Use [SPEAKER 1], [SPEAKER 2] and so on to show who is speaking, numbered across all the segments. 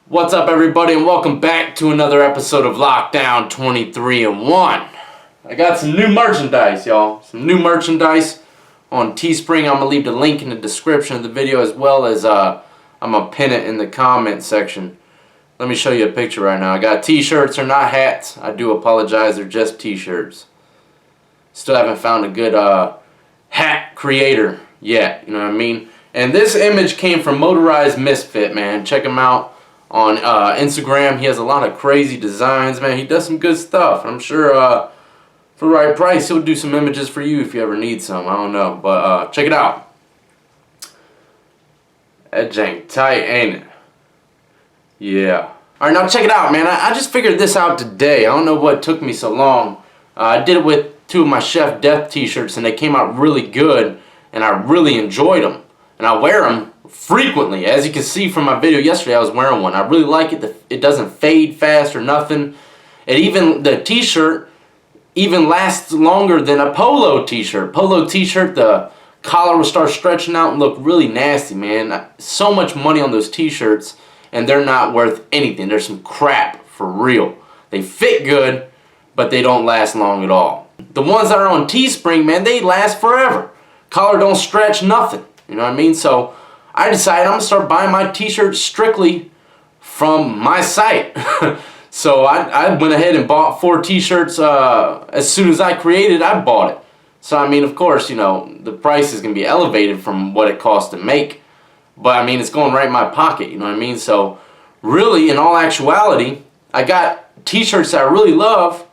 [SPEAKER 1] What's up, everybody, and welcome back to another episode of Lockdown 23-1. I got some new merchandise, y'all. Some new merchandise on Teespring. I'm going to leave the link in the description of the video, as well as I'm going to pin it in the comment section. Let me show you a picture right now. I got t-shirts. They're not hats. I do apologize. They're just t-shirts. Still haven't found a good hat creator yet. You know what I mean? And this image came from Motorized Misfit, man. Check him out on Instagram. He has a lot of crazy designs, man. He does some good stuff. I'm sure for the right price, he'll do some images for you if you ever need some. I don't know, but check it out. That jank tight, ain't it? Yeah. Alright, now check it out, man. I just figured this out today. I don't know what took me so long. I did it with two of my Chef Death t-shirts, and they came out really good, and I really enjoyed them. And I wear them frequently. As you can see from my video yesterday, I was wearing one. I really like it. It doesn't fade fast or nothing. The t-shirt even lasts longer than a polo t-shirt. Polo t-shirt, the collar will start stretching out and look really nasty, man. So much money on those t-shirts, and they're not worth anything. They're some crap, for real. They fit good, but they don't last long at all. The ones that are on Teespring, man, they last forever. Collar don't stretch, nothing. You know what I mean? So I decided I'm going to start buying my t-shirts strictly from my site. So I went ahead and bought 4 t-shirts as soon as I created. I bought it. So I mean, of course, you know, the price is going to be elevated from what it costs to make. But I mean, it's going right in my pocket. You know what I mean? So really, in all actuality, I got t-shirts that I really love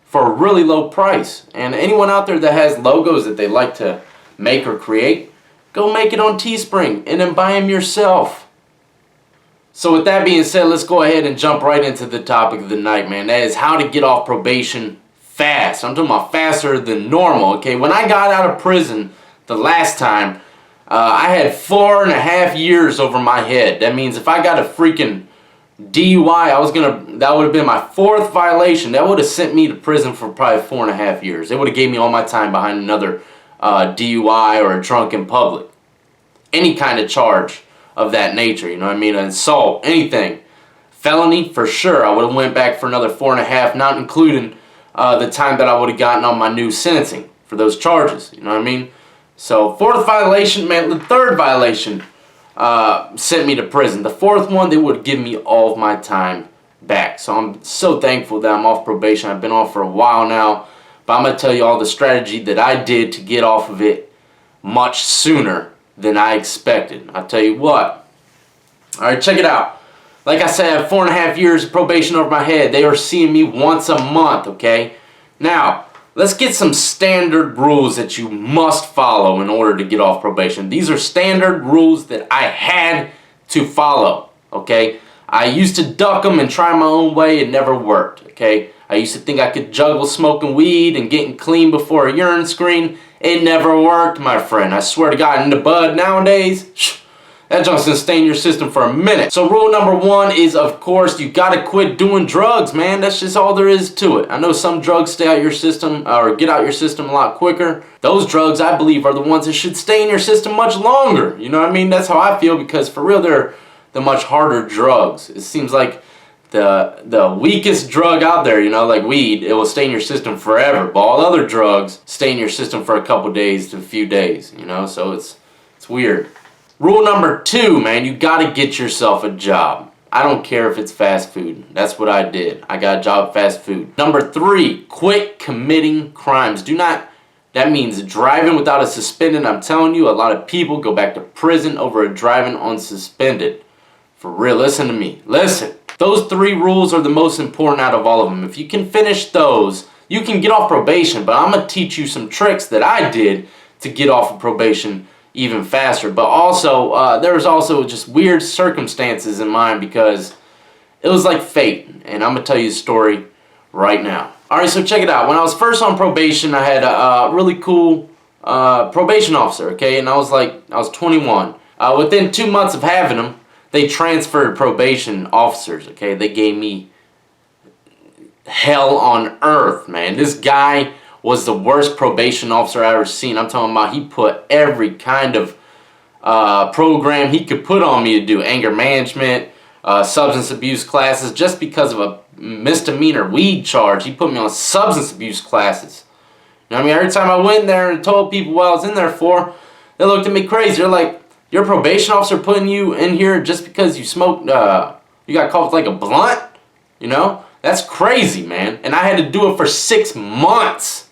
[SPEAKER 1] for a really low price. And anyone out there that has logos that they like to make or create, go make it on Teespring and then buy them yourself. So with that being said, let's go ahead and jump right into the topic of the night, man. That is how to get off probation fast. I'm talking about faster than normal, okay? When I got out of prison the last time, I had 4.5 years over my head. That means if I got a freaking DUI, that would have been my 4th violation. That would have sent me to prison for probably 4.5 years. They would have gave me all my time behind another DUI or a drunk in public. Any kind of charge of that nature, you know what I mean? An assault, anything. Felony, for sure. I would have went back for another 4.5, not including the time that I would have gotten on my new sentencing for those charges, you know what I mean? So 4th violation, man. The 3rd violation sent me to prison. The 4th one, they would give me all of my time back. So I'm so thankful that I'm off probation. I've been off for a while now. But I'm going to tell you all the strategy that I did to get off of it much sooner than I expected. I'll tell you what. Alright, check it out. Like I said, I have 4.5 years of probation over my head. They are seeing me once a month, okay? Now, let's get some standard rules that you must follow in order to get off probation. These are standard rules that I had to follow, okay? I used to duck them and try my own way. It never worked, okay? I used to think I could juggle smoking weed and getting clean before a urine screen. It never worked, my friend. I swear to God, in the bud nowadays, that junk's gonna stay in your system for a minute. So rule number 1 is, of course, you gotta quit doing drugs, man. That's just all there is to it. I know some drugs stay out your system or get out your system a lot quicker. Those drugs, I believe, are the ones that should stay in your system much longer. You know what I mean? That's how I feel, because for real, they're the much harder drugs. It seems like the weakest drug out there, you know, like weed, it will stay in your system forever. But all other drugs stay in your system for a couple days to a few days, you know, so it's weird. Rule number 2, man, you gotta get yourself a job. I don't care if it's fast food. That's what I did. I got a job at fast food. Number 3, quit committing crimes. That means driving without a suspended. I'm telling you, a lot of people go back to prison over a driving unsuspended. For real, listen to me. Listen. Those 3 rules are the most important out of all of them. If you can finish those, you can get off probation. But I'm going to teach you some tricks that I did to get off of probation even faster. But also, there was also just weird circumstances in mine, because it was like fate. And I'm going to tell you the story right now. Alright, so check it out. When I was first on probation, I had a really cool probation officer, okay? And I was 21. Within 2 months of having him, they transferred probation officers, okay? They gave me hell on earth, man. This guy was the worst probation officer I ever seen. I'm talking about, he put every kind of program he could put on me to do. Anger management, substance abuse classes just because of a misdemeanor weed charge. He put me on substance abuse classes. You know what I mean? Every time I went there and told people what I was in there for, they looked at me crazy. They're like, your probation officer putting you in here just because you smoked, you got caught with like a blunt? You know? That's crazy, man. And I had to do it for 6 months.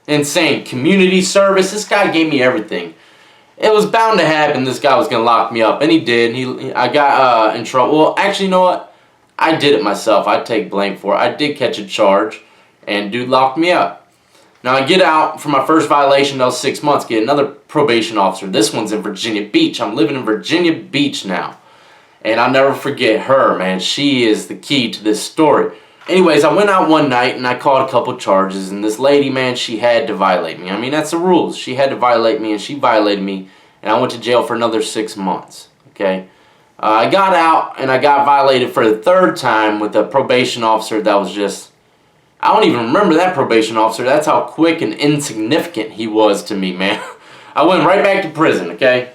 [SPEAKER 1] Insane. Community service. This guy gave me everything. It was bound to happen. This guy was going to lock me up. And he did. I got in trouble. Well, actually, you know what? I did it myself. I take blame for it. I did catch a charge. And dude locked me up. Now I get out for my first violation. That was 6 months. Get another probation officer. This one's in Virginia Beach. I'm living in Virginia Beach now. And I'll never forget her, man. She is the key to this story. Anyways, I went out one night and I caught a couple charges. And this lady, man, she had to violate me. I mean, that's the rules. She had to violate me and she violated me. And I went to jail for another 6 months. Okay? I got out and I got violated for the third time with a probation officer that was just... I don't even remember that probation officer. That's how quick and insignificant he was to me, man. I went right back to prison, okay?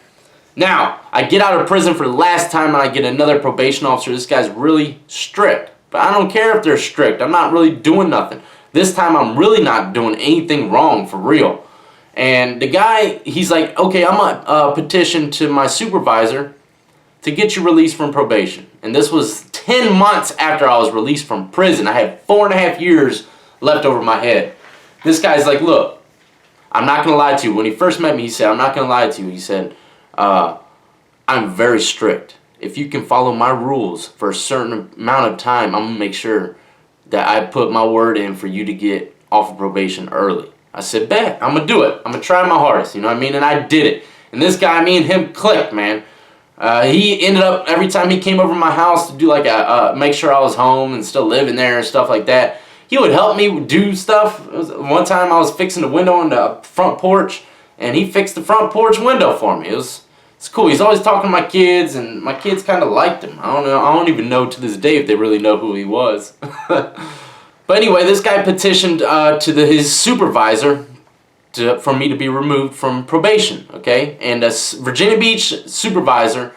[SPEAKER 1] Now, I get out of prison for the last time and I get another probation officer. This guy's really strict. But I don't care if they're strict. I'm not really doing nothing. This time I'm really not doing anything wrong, for real. And the guy, he's like, okay, I'm going to petition to my supervisor to get you released from probation. And this was 10 months after I was released from prison. I had 4.5 years left over my head. This guy's like, look, I'm not going to lie to you. When he first met me, he said, I'm not going to lie to you. He said, I'm very strict. If you can follow my rules for a certain amount of time, I'm going to make sure that I put my word in for you to get off of probation early. I said, bet, I'm going to do it. I'm going to try my hardest, you know what I mean? And I did it. And this guy, me and him clicked, man. He ended up, every time he came over to my house to do like make sure I was home and still living there and stuff like that, he would help me do stuff. One time I was fixing the window on the front porch, and he fixed the front porch window for me. It's cool. He's always talking to my kids, and my kids kind of liked him. I don't know. I don't even know to this day if they really know who he was. But anyway, this guy petitioned to his supervisor for me to be removed from probation, okay? And a Virginia Beach supervisor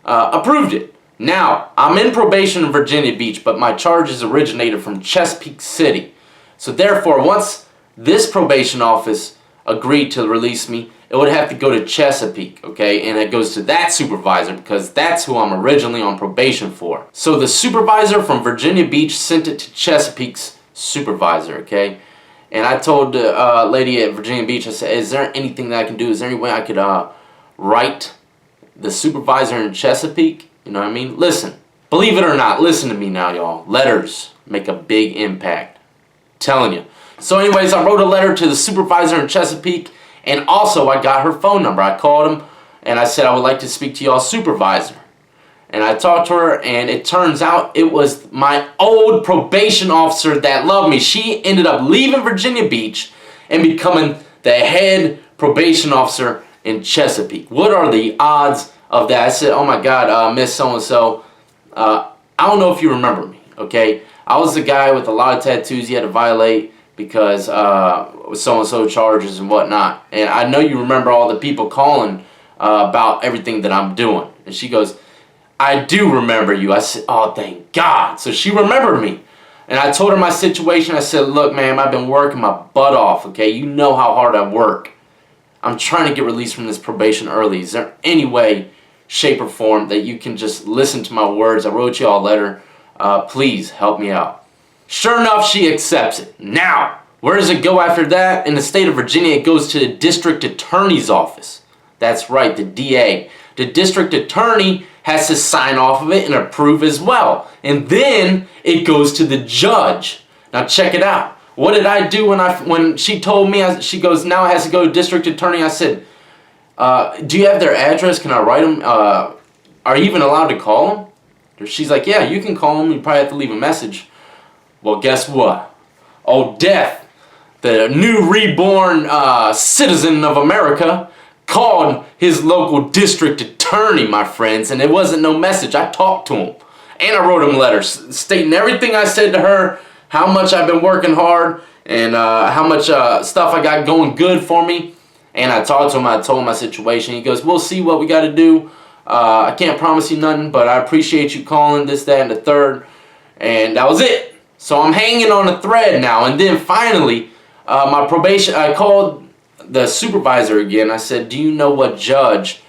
[SPEAKER 1] approved it. Now, I'm in probation in Virginia Beach, but my charges originated from Chesapeake City. So therefore, once this probation office agreed to release me, it would have to go to Chesapeake, okay? And it goes to that supervisor because that's who I'm originally on probation for. So the supervisor from Virginia Beach sent it to Chesapeake's supervisor, okay? And I told the lady at Virginia Beach, I said, is there anything that I can do? Is there any way I could write the supervisor in Chesapeake? You know what I mean? Listen, believe it or not, listen to me now, y'all. Letters make a big impact. I'm telling you. So anyways, I wrote a letter to the supervisor in Chesapeake, and also I got her phone number. I called him, and I said I would like to speak to y'all's supervisor. And I talked to her, and it turns out it was my old probation officer that loved me. She ended up leaving Virginia Beach and becoming the head probation officer in Chesapeake. What are the odds of that? I said, oh my God, Miss So-and-so, I don't know if you remember me, okay? I was the guy with a lot of tattoos you had to violate because so-and-so charges and whatnot. And I know you remember all the people calling about everything that I'm doing. And she goes, I do remember you. I said, oh, thank God. So she remembered me. And I told her my situation. I said, look, ma'am, I've been working my butt off, okay? You know how hard I work. I'm trying to get released from this probation early. Is there any way, shape, or form that you can just listen to my words? I wrote you all a letter. Please help me out. Sure enough, she accepts it. Now, where does it go after that? In the state of Virginia, it goes to the district attorney's office. That's right, the DA. The district attorney has to sign off of it and approve as well. And then it goes to the judge. Now check it out. What did I do when she told me, she goes, now it has to go to district attorney. I said, do you have their address? Can I write them? Are you even allowed to call them? She's like, yeah, you can call them. You probably have to leave a message. Well, guess what? Old Death, the new reborn citizen of America, called his local district attorney, my friends, and it wasn't no message. I talked to him, and I wrote him letters stating everything I said to her, how much I've been working hard, and how much stuff I got going good for me. And I talked to him. I told him my situation. He goes, we'll see what we got to do. I can't promise you nothing, but I appreciate you calling, this, that, and the third. And that was it. So I'm hanging on a thread now. And then finally, my probation, I called the supervisor again. I said, do you know what judge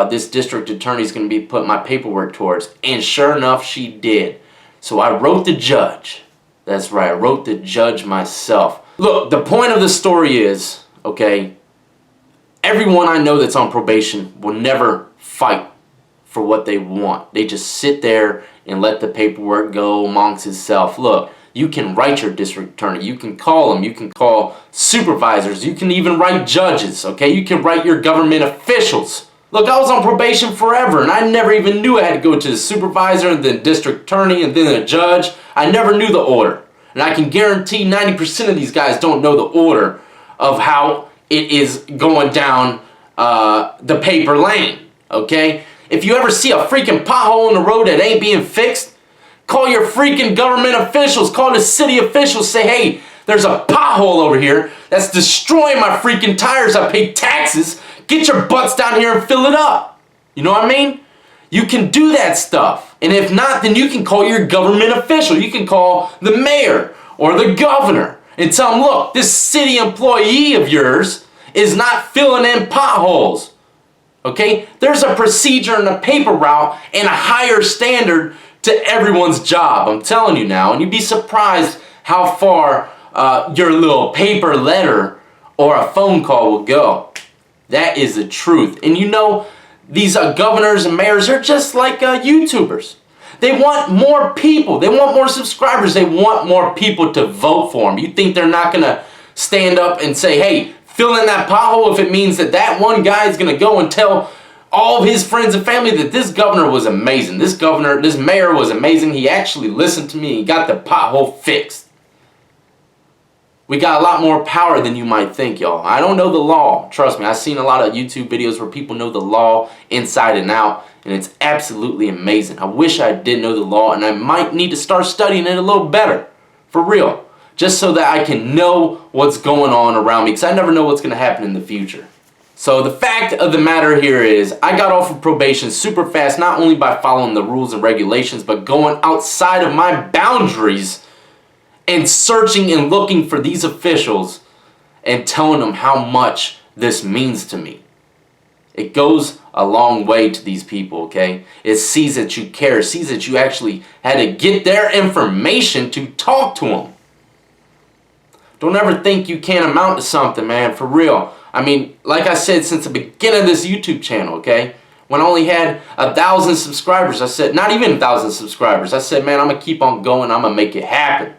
[SPEAKER 1] this district attorney is going to be putting my paperwork towards? And sure enough, she did. So I wrote the judge. That's right, I wrote the judge myself. Look, the point of the story is, okay, everyone I know that's on probation will never fight for what they want. They just sit there and let the paperwork go amongst itself. Look, you can write your district attorney. You can call them. You can call supervisors. You can even write judges, okay? You can write your government officials. Look, I was on probation forever, and I never even knew I had to go to the supervisor and then district attorney and then a judge. I never knew the order. And I can guarantee 90% of these guys don't know the order of how it is going down the paper lane, okay? If you ever see a freaking pothole in the road that ain't being fixed, call your freaking government officials, call the city officials, say, hey, there's a pothole over here that's destroying my freaking tires. I pay taxes. Get your butts down here and fill it up. You know what I mean? You can do that stuff. And if not, then you can call your government official. You can call the mayor or the governor and tell them, look, this city employee of yours is not filling in potholes. Okay? There's a procedure and a paper route and a higher standard to everyone's job. I'm telling you now. And you'd be surprised how far your little paper letter or a phone call will go. That is the truth. And you know, these governors and mayors are just like YouTubers. They want more people. They want more subscribers. They want more people to vote for them. You think they're not going to stand up and say, hey, fill in that pothole if it means that that one guy is going to go and tell all of his friends and family that this governor was amazing. This mayor was amazing. He actually listened to me. He got the pothole fixed. We got a lot more power than you might think, y'all. I don't know the law. Trust me, I've seen a lot of YouTube videos where people know the law inside and out, and it's absolutely amazing. I wish I did know the law, and I might need to start studying it a little better. For real. Just so that I can know what's going on around me, because I never know what's going to happen in the future. So the fact of the matter here is, I got off of probation super fast, not only by following the rules and regulations, but going outside of my boundaries and searching and looking for these officials and telling them how much this means to me. It goes a long way to these people, okay? It sees that you care. It sees that you actually had to get their information to talk to them. Don't ever think you can't amount to something, man, for real. I mean, like I said, since the beginning of this YouTube channel, okay? When I only had 1,000 subscribers, I said, not even 1,000 subscribers, I said, man, I'm going to keep on going. I'm going to make it happen.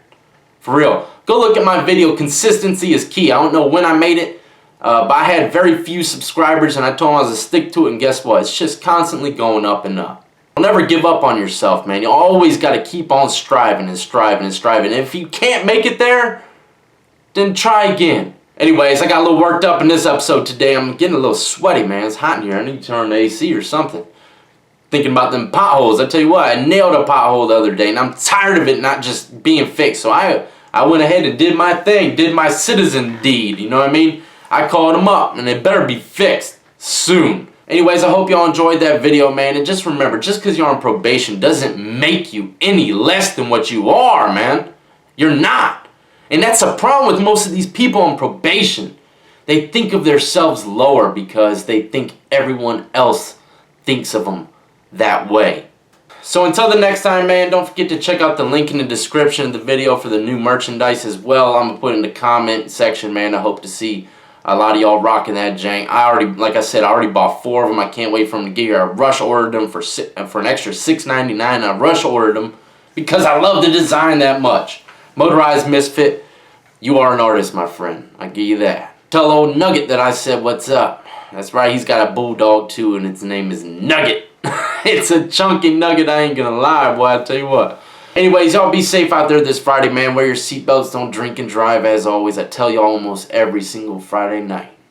[SPEAKER 1] For real. Go look at my video. Consistency is key. I don't know when I made it, but I had very few subscribers, and I told them I was to stick to it, and guess what? It's just constantly going up and up. Don't ever give up on yourself, man. You always got to keep on striving and striving and striving. And if you can't make it there, then try again. Anyways, I got a little worked up in this episode today. I'm getting a little sweaty, man. It's hot in here. I need to turn on the AC or something. Thinking about them potholes. I tell you what, I nailed a pothole the other day, and I'm tired of it not just being fixed. So I went ahead and did my thing, did my citizen deed, you know what I mean? I called them up, and they better be fixed soon. Anyways, I hope y'all enjoyed that video, man. And just remember, just because you're on probation doesn't make you any less than what you are, man. You're not. And that's a problem with most of these people on probation. They think of themselves lower because they think everyone else thinks of them that way. So until the next time, man, don't forget to check out the link in the description of the video for the new merchandise as well. I'm going to put in the comment section, man. I hope to see a lot of y'all rocking that jank. Like I said, I already bought 4 of them. I can't wait for them to get here. I rush ordered them for an extra $6.99. I rush ordered them because I love the design that much. Motorized Misfit, you are an artist, my friend. I give you that. Tell old Nugget that I said what's up. That's right, he's got a bulldog too, and its name is Nugget. It's a chunky nugget, I ain't gonna lie, boy, I tell you what. Anyways, y'all be safe out there this Friday, man. Wear your seatbelts, don't drink and drive, as always. I tell y'all almost every single Friday night.